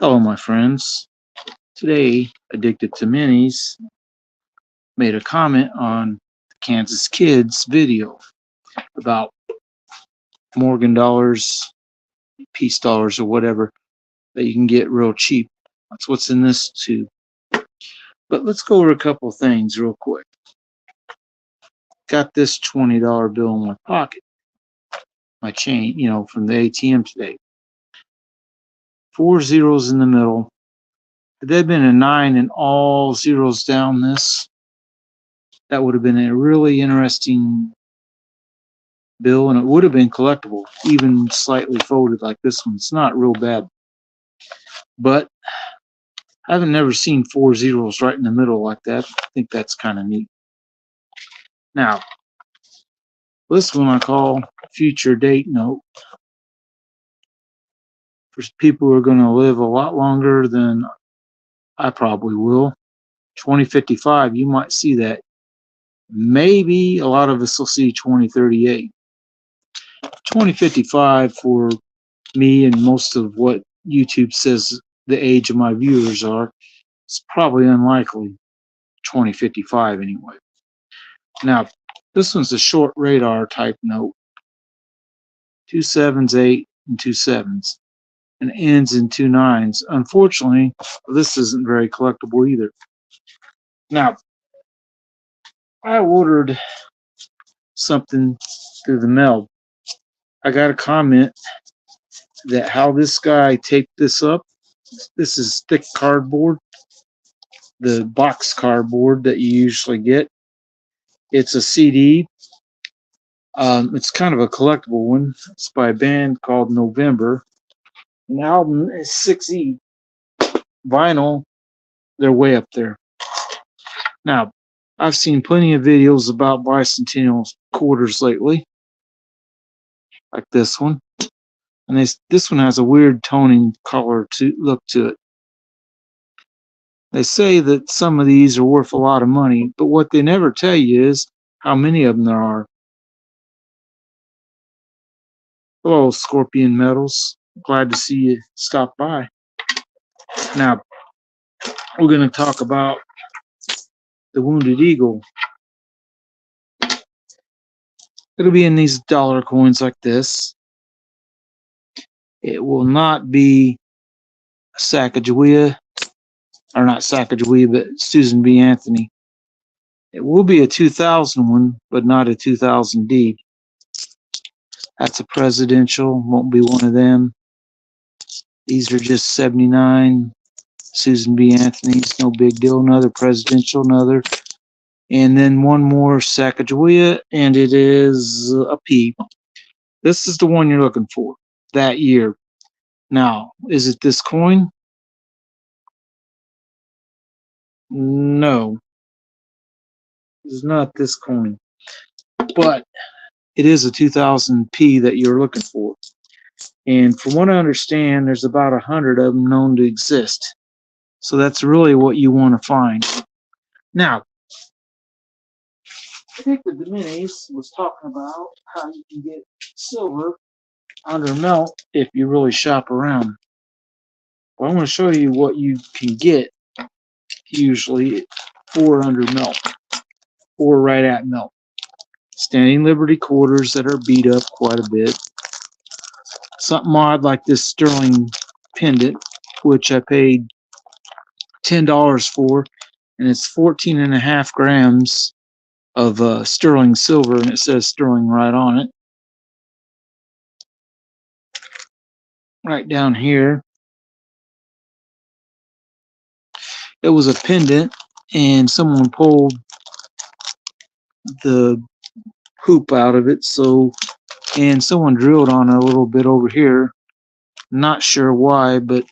Hello, my friends. Today, Addicted to Minis made a comment on the Kansas Kids video about Morgan dollars, peace dollars, or whatever that you can get real cheap. That's what's in this tube. But let's go over a couple things real quick. Got this $20 bill in my pocket, my chain, from the ATM today. 4 zeros in the middle. Had there been a 9 and all zeros down this, that would have been a really interesting bill, and it would have been collectible, even slightly folded like this one. It's not real bad, but I haven't never seen 4 zeros right in the middle like that. I think that's kind of neat. Now, this one I call future date note. For people who are going to live a lot longer than I probably will. 2055, you might see that. Maybe a lot of us will see 2038. 2055 for me and most of what YouTube says the age of my viewers are, it's probably unlikely. 2055 anyway. Now, this one's a short radar type note. 2 sevens, 8, and 2 sevens, and ends in 2 nines. Unfortunately, this isn't very collectible either. Now, I ordered something through the mail. I got a comment that how this guy taped this up. This is thick cardboard, the box cardboard that you usually get. It's a CD. It's kind of a collectible one. It's by a band called November. An album is 6E. Vinyl, they're way up there. Now, I've seen plenty of videos about bicentennial quarters lately, like this one. And this one has a weird toning color look to it. They say that some of these are worth a lot of money, but what they never tell you is how many of them there are. Hello, Scorpion Metals. Glad to see you stop by. Now, we're going to talk about the Wounded Eagle. It'll be in these dollar coins like this. It will not be Sacagawea, or not Sacagawea, but Susan B. Anthony. It will be a 2000 one, but not a 2000D. That's a presidential, won't be one of them. These are just 79 Susan B. Anthony's, no big deal. Another presidential, another. And then one more Sacagawea, and it is a P. This is the one you're looking for that year. Now, is it this coin? No. It's not this coin. But it is a 2000P that you're looking for. And from what I understand, there's about 100 of them known to exist. So that's really what you want to find. Now, I think the Dominis was talking about how you can get silver under melt if you really shop around. Well, I'm going to show you what you can get usually for under melt or right at melt. Standing Liberty quarters that are beat up quite a bit. Something odd like this sterling pendant, which I paid $10 for, and it's 14.5 grams of sterling silver, and it says sterling right on it. Right down here, it was a pendant, and someone pulled the hoop out of it, and someone drilled on it a little bit over here. Not sure why, but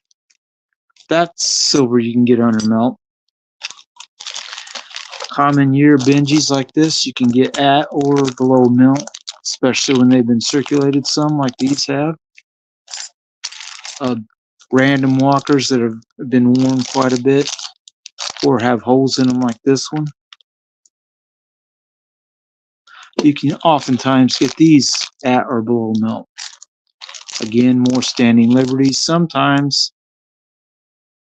that's silver you can get under melt. Common year Benjis like this you can get at or below melt, especially when they've been circulated some like these have. Random walkers that have been worn quite a bit or have holes in them like this one. You can oftentimes get these at or below melt. Again, more Standing Liberties. Sometimes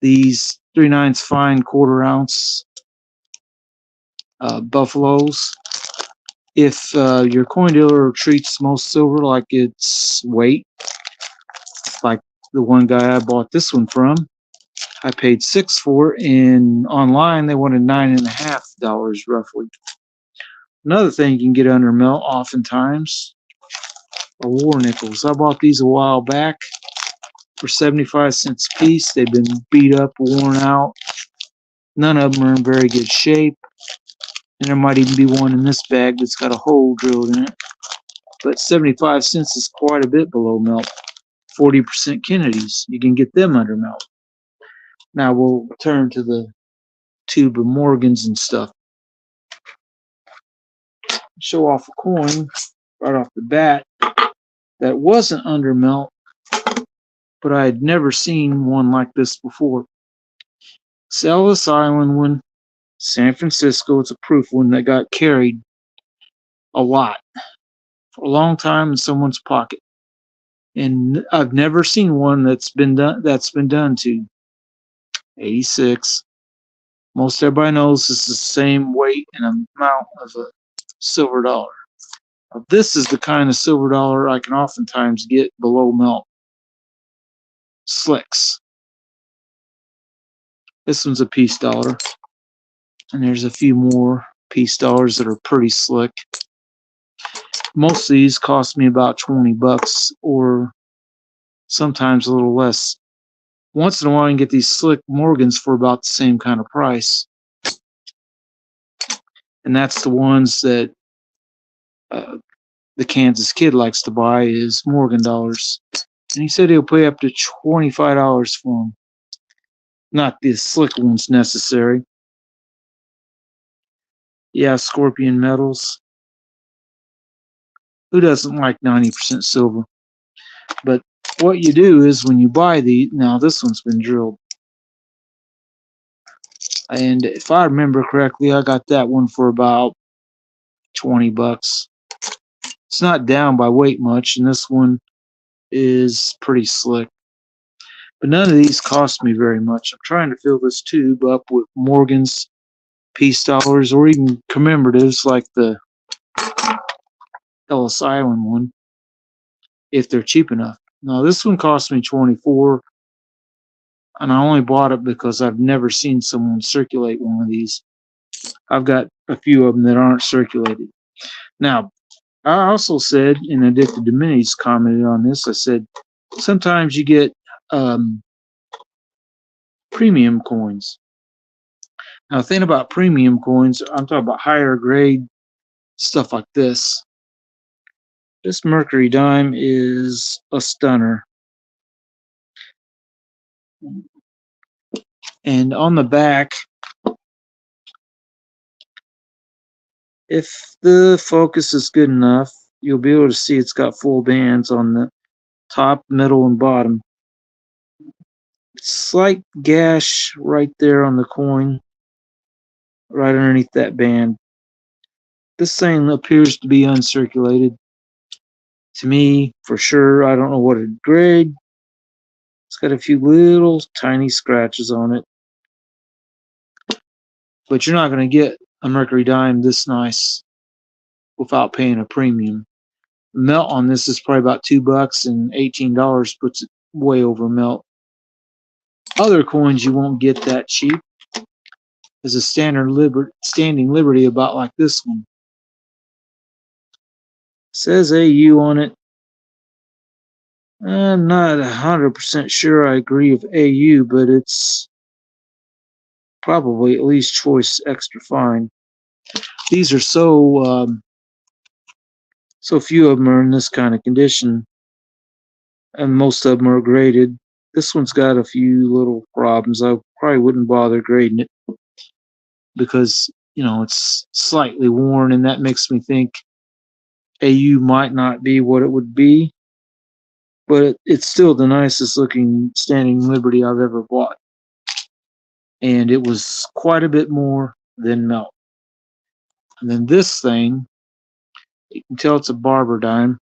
these 3/9 fine 1/4 ounce buffaloes. If your coin dealer treats most silver like its weight, like the one guy I bought this one from, I paid $6 for it, and online they wanted $9.50 roughly. Another thing you can get under melt oftentimes are war nickels. I bought these a while back for 75 cents a piece. They've been beat up, worn out. None of them are in very good shape. And there might even be one in this bag that's got a hole drilled in it. But 75 cents is quite a bit below melt. 40% Kennedys. You can get them under melt. Now we'll turn to the tube of Morgans and stuff. Show off a coin right off the bat that wasn't under melt, but I had never seen one like this before. It's Ellis Island one, San Francisco. It's a proof one that got carried a lot for a long time in someone's pocket, and I've never seen one that's been done to. 86. Most everybody knows it's the same weight and amount of a silver dollar. Now, this is the kind of silver dollar I can oftentimes get below melt. Slicks. This one's a piece dollar, and there's a few more piece dollars that are pretty slick. Most of these cost me about $20 or sometimes a little less. Once in a while, I can get these slick Morgans for about the same kind of price. And that's the ones that the Kansas kid likes to buy is Morgan dollars. And he said he'll pay up to $25 for them. Not the slick ones necessary. Yeah, Scorpion metals. Who doesn't like 90% silver? But what you do is when you buy these, now this one's been drilled. And if I remember correctly, I got that one for about $20. It's not down by weight much, and this one is pretty slick. But none of these cost me very much. I'm trying to fill this tube up with Morgan's piece dollars or even commemoratives like the Ellis Island one, if they're cheap enough. Now this one cost me $24, and I only bought it because I've never seen someone circulate one of these. I've got a few of them that aren't circulated. Now, I also said, and Addicted to Minis commented on this, I said, sometimes you get premium coins. Now, the thing about premium coins, I'm talking about higher grade stuff like this. This Mercury dime is a stunner. And on the back, if the focus is good enough, you'll be able to see it's got full bands on the top, middle, and bottom. Slight gash right there on the coin, right underneath that band. This thing appears to be uncirculated. To me, for sure, I don't know what a grade. It's got a few little tiny scratches on it. But you're not going to get a Mercury dime this nice without paying a premium. Melt on this is probably about $2, and $18 puts it way over melt. Other coins you won't get that cheap. There's a standing Liberty about like this one. It says AU on it. I'm not 100% sure I agree with AU, but it's probably at least choice extra fine. These are so few of them are in this kind of condition, and most of them are graded. This one's got a few little problems. I probably wouldn't bother grading it because, you know, it's slightly worn, and that makes me think AU might not be what it would be, but it's still the nicest looking standing Liberty I've ever bought. And it was quite a bit more than melt. And then this thing, you can tell it's a barber dime.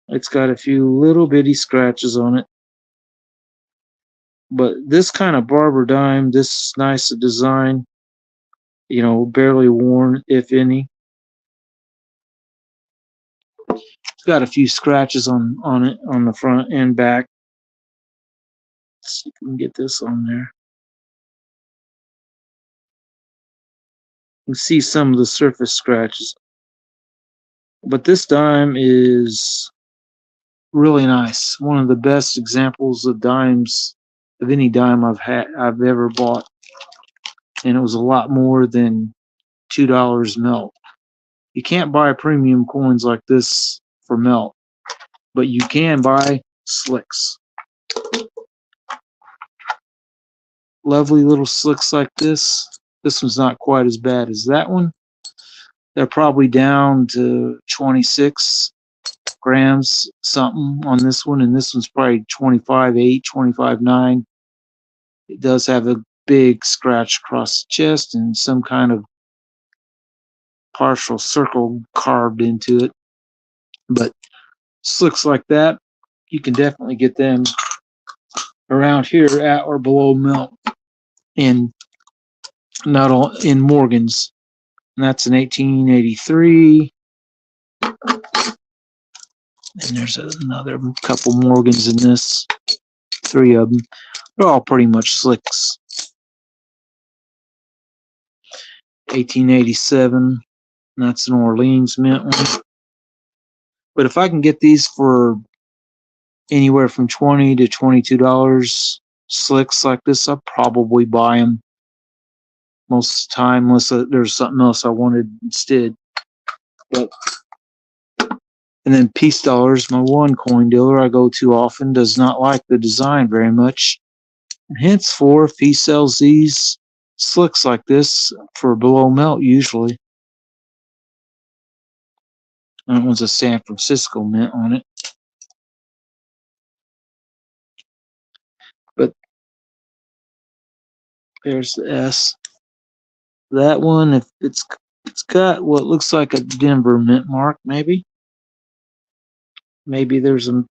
It's got a few little bitty scratches on it. But this kind of barber dime, this nice design, you know, barely worn, if any. It's got a few scratches on it on the front and back. Let's see if we can get this on there. You can see some of the surface scratches. But this dime is really nice. One of the best examples of dimes, of any dime I've ever bought. And it was a lot more than $2 melt. You can't buy premium coins like this for melt, but you can buy slicks. Lovely little slicks like this. This one's not quite as bad as that one. They're probably down to 26 grams something on this one, and this one's probably 25.8, 25.9. It does have a big scratch across the chest and some kind of partial circle carved into it. But slicks like that, you can definitely get them around here at or below melt in not all in Morgan's. And that's an 1883. And there's another couple Morgans in this. 3 of them. They're all pretty much slicks. 1887. And that's an Orleans mint one. But if I can get these for anywhere from $20 to $22 slicks like this, I'll probably buy them most of the time, unless there's something else I wanted instead. But and then Peace Dollars, my one coin dealer I go to often, does not like the design very much. And henceforth, he sells these slicks like this for below melt usually. And it was a San Francisco mint on it. But there's the S. That one, if it's got what looks like a Denver mint mark, maybe. Maybe there's a,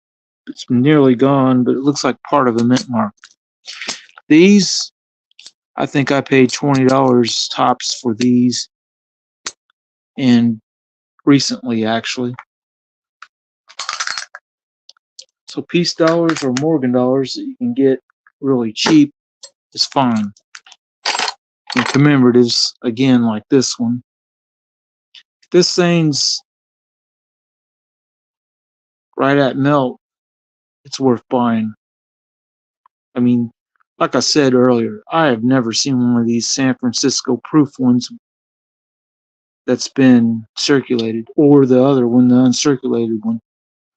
it's nearly gone, but it looks like part of a mint mark. These, I think I paid $20 tops for these, and recently actually. So Peace Dollars or Morgan Dollars that you can get really cheap is fine. And commemoratives, again, like this one. If this thing's right at melt, it's worth buying. I mean, like I said earlier, I have never seen one of these San Francisco proof ones that's been circulated, or the other one, the uncirculated one.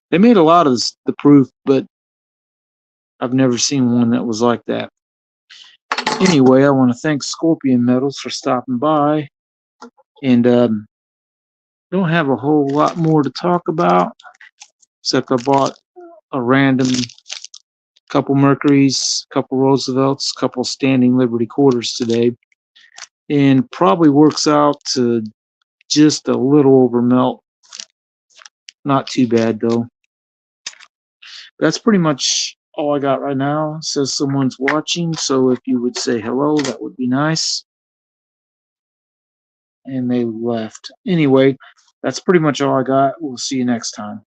They made a lot of the proof, but I've never seen one that was like that. Anyway, I want to thank Scorpion Metals for stopping by, and don't have a whole lot more to talk about, except I bought a random couple Mercuries, couple Roosevelts, couple Standing Liberty quarters today, and probably works out to just a little over melt. Not too bad though. That's pretty much all I got right now. It says someone's watching, so if you would say hello, that would be nice. And they left. Anyway, that's pretty much all I got. We'll see you next time.